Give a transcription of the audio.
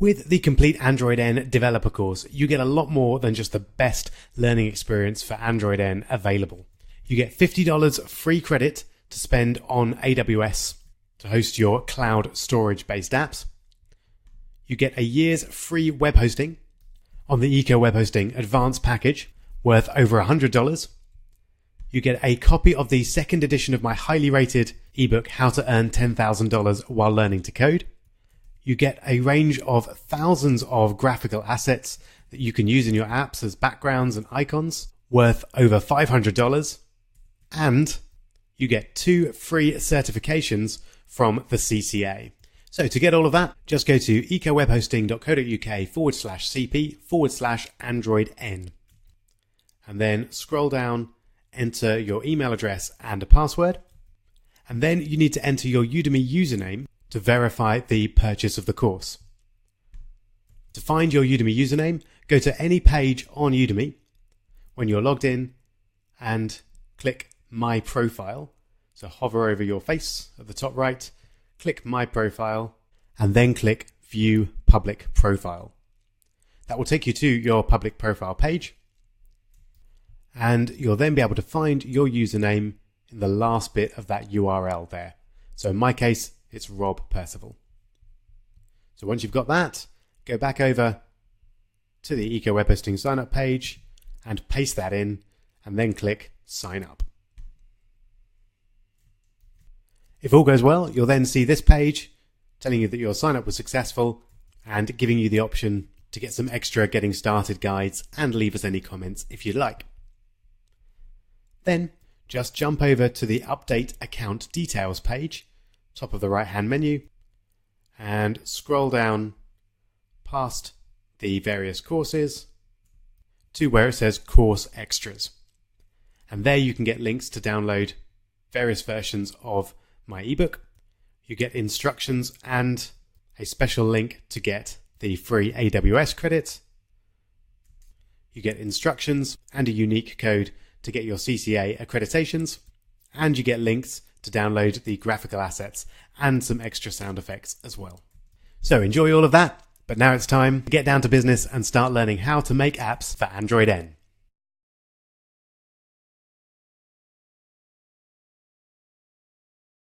With the Complete Android N developer course, you get a lot more than just the best learning experience for Android N available. You get $50 free credit to spend on AWS to host your cloud storage-based apps. You get a year's free web hosting on the Eco Web Hosting Advanced package worth over $100. You get a copy of the second edition of my highly rated ebook, How to Earn $10,000 While Learning to Code. You get a range of thousands of graphical assets that you can use in your apps as backgrounds and icons, worth over $500. And you get 2 free certifications from the CCA. So to get all of that, just go to ecowebhosting.co.uk/CP/AndroidN. And then scroll down, enter your email address and a password. And then you need to enter your Udemy username to verify the purchase of the course. To find your Udemy username, go to any page on Udemy when you're logged in and click My Profile. So hover over your face at the top right, click My Profile, and then click View Public Profile. That will take you to your public profile page, and you'll then be able to find your username in the last bit of that URL there. So in my case, it's Rob Percival. So once you've got that, go back over to the Eco Web Hosting sign up page and paste that in, and then click Sign Up. If all goes well, you'll then see this page telling you that your sign up was successful and giving you the option to get some extra getting started guides and leave us any comments if you'd like. Then just jump over to the Update Account Details page, top of the right hand menu, and scroll down past the various courses to where it says Course Extras. And there you can get links to download various versions of my ebook. You get instructions and a special link to get the free AWS credit. You get instructions and a unique code to get your CCA accreditations. And you get links to download the graphical assets and some extra sound effects as well. So enjoy all of that, but now it's time to get down to business and start learning how to make apps for Android N.